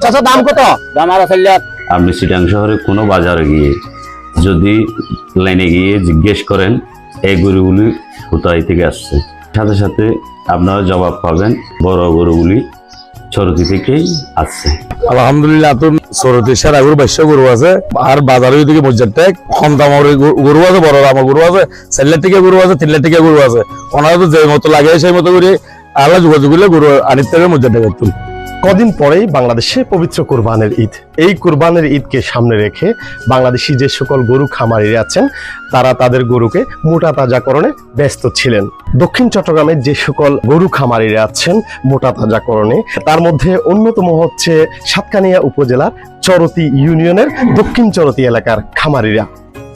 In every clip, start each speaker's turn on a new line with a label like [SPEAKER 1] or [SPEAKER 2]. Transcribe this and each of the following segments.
[SPEAKER 1] চাচা দাম কত?
[SPEAKER 2] দাম 8,000।
[SPEAKER 3] আপনি চিটাং শহরে কোনো বাজারে গিয়ে যদি লাইনে গিয়ে জিজ্ঞেস করেন এই গরুগুলি কোথায় থেকে আসছে, সাথে সাথে আপনারা জবাব পাবেন বড় গরুগুলি চরতি থেকেই আসছে।
[SPEAKER 4] আলহামদুলিল্লাহ তো সরতি সারা গরু 2200 গরু আছে, আর বাজারে ওইদিকে মজ্জার ট্যাগ কম দামের গরু আছে, বড় দামের গরু আছে, 4 লাখ টাকা গরু আছে, 3 লাখ টাকা গরু আছে। ওনারা তো যে মতো লাগে সেই মতো করে আল্লাহ যোগাযোগ করলে গরু আনিতে হবে মজ্জার ট্যাগ তুল।
[SPEAKER 1] কদিন পরেই বাংলাদেশে পবিত্র কোরবানের ঈদ। এই কোরবানের ঈদকে সামনে রেখে বাংলাদেশি যে সকল গরু খামারিরা আছেন তারা তাদের গরুকে মোটা তাজাকরণে ব্যস্ত ছিলেন। দক্ষিণ চট্টগ্রামের যে সকল গরু খামারিরা আছেন মোটা তাজাকরণে, তার মধ্যে অন্যতম হচ্ছে সাতকানিয়া উপজেলার চরতি ইউনিয়নের দক্ষিণ চরতি এলাকার খামারিরা।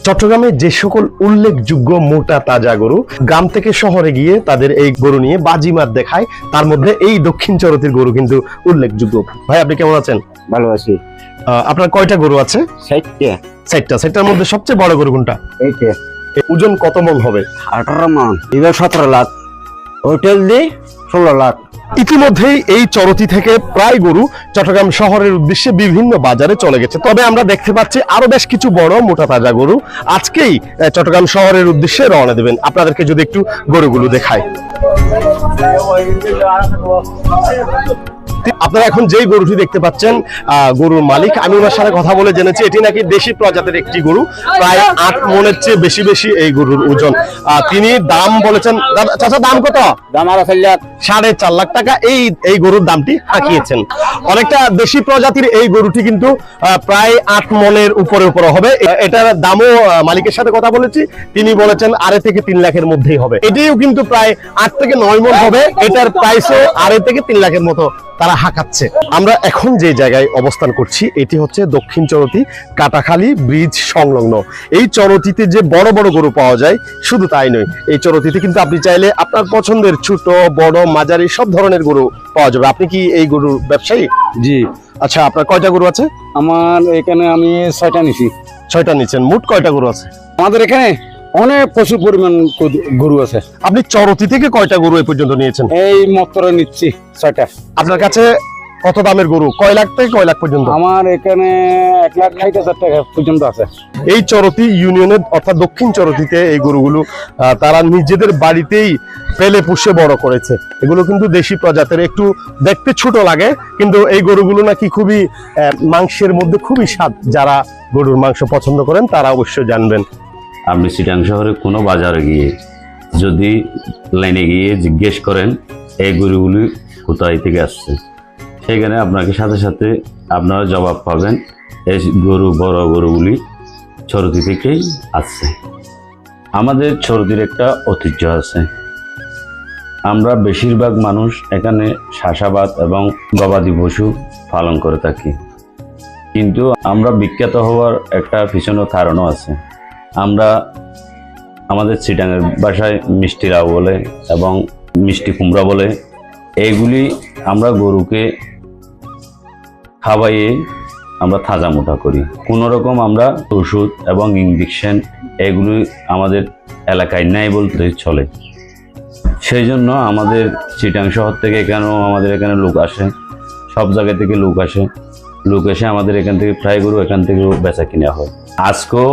[SPEAKER 1] চট্টগ্রামে যে সকল উল্লেখযোগ্য মোটা তাজা গরু গ্রাম থেকে শহরে গিয়ে তাদের এই গরু নিয়ে বাজিমাত দেখায়, তার মধ্যে এই দক্ষিণ চরতির গরু কিন্তু উল্লেখযোগ্য। ভাই আপনি কেমন আছেন?
[SPEAKER 2] ভালো আছি।
[SPEAKER 1] আপনার কয়টা গরু আছে?
[SPEAKER 2] 60টা।
[SPEAKER 1] 60টার মধ্যে সবচেয়ে বড় গরু কোনটা?
[SPEAKER 2] এইটা
[SPEAKER 1] ওজন কত মন হবে?
[SPEAKER 2] 18 মান। এবার 17 লাখ, হোটেল দিয়ে 16 লাখ।
[SPEAKER 1] ইতিমধ্যেই এই চরতি থেকে প্রায় গরু চট্টগ্রাম শহরের উদ্দেশ্যে বিভিন্ন বাজারে চলে গেছে। তবে আমরা দেখতে পাচ্ছি আরো বেশ কিছু বড় মোটা তাজা গরু আজকেই চট্টগ্রাম শহরের উদ্দেশ্যে রওনা দেবেন। আপনাদেরকে যদি একটু গরুগুলো দেখাই, আপনারা এখন যেই গরুটি দেখতে পাচ্ছেন গরুর মালিক, আমি ওনার সাথে কথা বলে জেনেছি এটি নাকি দেশি প্রজাতির একটি গরু, প্রায় 8 মনের চেয়ে বেশি এই গরুর ওজন। তিনি দাম বলেছেন, চাচা দাম কত?
[SPEAKER 2] দাম 8,000।
[SPEAKER 1] 4.5 লাখ টাকা এই গরুর দামটি হাঁকিয়েছেন। অনেকটা দেশি প্রজাতির এই গরুটি কিন্তু প্রায় 8 মনের উপরে হবে। এটার দামও মালিকের সাথে কথা বলেছি, তিনি বলেছেন 2.5 থেকে 3 লাখের মধ্যেই হবে। এটিও কিন্তু প্রায় 8 থেকে 9 মন হবে। এটার প্রাইসও 2.5 থেকে 3 লাখের মতো তারা হাঁকাচ্ছে। আমরা এখন যে জায়গায় অবস্থান করছি এটি হচ্ছে দক্ষিণ চরতি কাটাখালী ব্রিজ সংলগ্ন। এই চরতিতে যে বড় বড় গরু পাওয়া যায় শুধু তাই নয়, এই চরতিতে কিন্তু আপনি চাইলে আপনার পছন্দের ছোট বড় মাঝারি সব ধরনের গরু পাওয়া যাবে। আপনি কি এই গরুর ব্যবসায়ী?
[SPEAKER 2] জি।
[SPEAKER 1] আচ্ছা, আপনার কয়টা গরু আছে?
[SPEAKER 2] আমার এখানে আমি 6টা নিছি।
[SPEAKER 1] 6টা নিচ্ছেন। মোট কয়টা গরু আছে
[SPEAKER 2] আমাদের এখানে? অনেক প্রচুর পরিমাণ গরু আছে।
[SPEAKER 1] আপনি চরতি থেকে কয়টা গরু এই পর্যন্ত নিয়েছেন?
[SPEAKER 2] এই মাত্র নিচ্ছি 6টা।
[SPEAKER 1] আপনার কাছে কত দামের গরু? কয় লাখ থেকে কয় লাখ পর্যন্ত?
[SPEAKER 2] আমার এখানে 1,60,000 টাকা পর্যন্ত আছে।
[SPEAKER 1] এই চরতি ইউনিয়নের অর্থাৎ দক্ষিণ চরতিতে এই গরুগুলো তারা নিজেদের বাড়িতেই পেলে পুষে বড় করেছে। এগুলো কিন্তু দেশি প্রজাতির, একটু দেখতে ছোট লাগে কিন্তু এই গরুগুলো নাকি খুবই মাংসের মধ্যে খুবই স্বাদ। যারা গরুর মাংস পছন্দ করেন তারা অবশ্যই জানবেন।
[SPEAKER 3] আপনি চিটাং শহরে কোনো বাজারে গিয়ে যদি লাইনে গিয়ে জিজ্ঞেস করেন এই গরুগুলি কোথায় থেকে আসছে, সেখানে আপনাকে সাথে সাথে আপনারা জবাব পাবেন এই বড় গরুগুলি চরতি থেকেই আসছে। আমাদের চরতির একটা ঐতিহ্য আছে। আমরা বেশিরভাগ মানুষ এখানে চাষাবাদ এবং গবাদি পশু পালন করে থাকি, কিন্তু আমরা বিখ্যাত হওয়ার একটা পিছনের কারণও আছে। আমরা আমাদের চিটাঙের ভাষায় মিষ্টি লাউ বলে এবং মিষ্টি কুমড়া বলে, এইগুলি আমরা গরুকে খাওয়াইয়ে আমরা তাজা মোটা করি। কোনো রকম আমরা ওষুধ এবং ইঞ্জেকশন এগুলি আমাদের এলাকায় নেই বলতে চলে। সেই জন্য আমাদের চিটাং শহর থেকে এখানেও আমাদের এখানে লোক আসে, সব জায়গা থেকে লোক এসে আমাদের এখান থেকে প্রায় গরু এখান থেকে বেচা কিনা হয়। আজকেও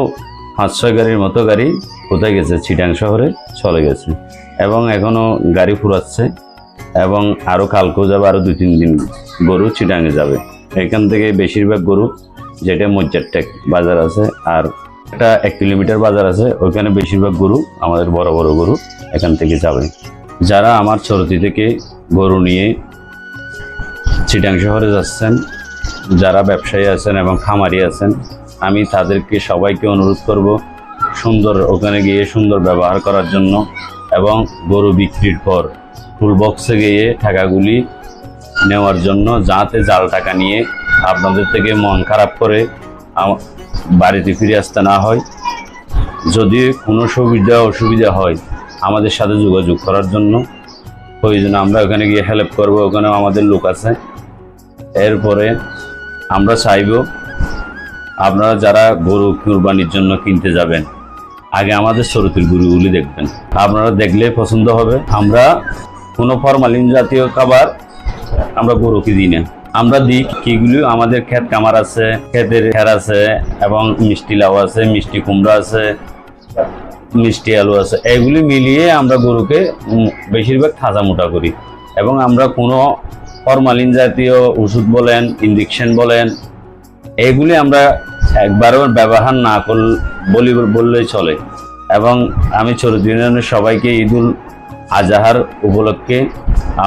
[SPEAKER 3] 5-6 গাড়ির মতো গাড়ি কোথায় গেছে? চিটাং শহরে চলে গেছে এবং এখনো গাড়ি ফুরাচ্ছে এবং আরো কালকেও যাবে, আরো 2-3 দিন গরু চিটাঙে যাবে। এখান থেকে বেশিরভাগ গরু, যেটা মজ্জারটেক বাজার আছে আর একটা 1 কিলোমিটার বাজার আছে, ওইখানে বেশিরভাগ গরু আমাদের বড় বড় গরু এখান থেকে যাবে। যারা আমার চরতি থেকে গরু নিয়ে চিটাং শহরে যাচ্ছেন, যারা ব্যবসায়ী আছেন এবং খামারি আছেন, আমি তাদেরকে সবাইকে অনুরোধ করব সুন্দর ওখানে গিয়ে সুন্দর ব্যবহার করার জন্য এবং গরু বিক্রির পর টুল বক্সে গিয়ে টাকাগুলি নেওয়ার জন্য, যাতে জাল টাকা নিয়ে আপনাদের থেকে মন খারাপ করে বাড়িতে ফিরে আসতে না হয়। যদি কোনো অসুবিধা হয় আমাদের সাথে যোগাযোগ করার জন্য প্রয়োজন, আমরা ওখানে গিয়ে হেল্প করব, ওখানেও আমাদের লোক আছে। এরপরে আমরা চাইব আপনারা যারা গরু কুরবানির জন্য কিনতে যাবেন আগে আমাদের চরতির গরুগুলি দেখবেন, আপনারা দেখলে পছন্দ হবে। আমরা কোনো ফরমালিন জাতীয় খাবার আমরা গরুকে দিই না। আমরা দিই কিগুলি আমাদের ক্ষেত কামার আছে, ক্ষেতের খের আছে এবং মিষ্টি লাউ আছে, মিষ্টি কুমড়া আছে, মিষ্টি আলু আছে, এগুলি মিলিয়ে আমরা গরুকে বেশিরভাগ তাজা মোটা করি। এবং আমরা কোনো ফরমালিন জাতীয় ওষুধ বলেন, ইঞ্জেকশন বলেন, এগুলি আমরা একবারও ব্যবহার না বললেই চলে। এবং আমি চরিত্র ইউনিয়নের সবাইকে ঈদুল আজহার উপলক্ষে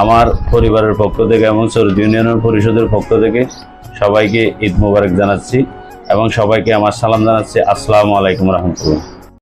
[SPEAKER 3] আমার পরিবারের পক্ষ থেকে এবং চরিত্র ইউনিয়নের পরিষদের পক্ষ থেকে সবাইকে ঈদ মোবারক জানাচ্ছি এবং সবাইকে আমার সালাম জানাচ্ছি। আসসালামু আলাইকুম রহমতুল্লাহ।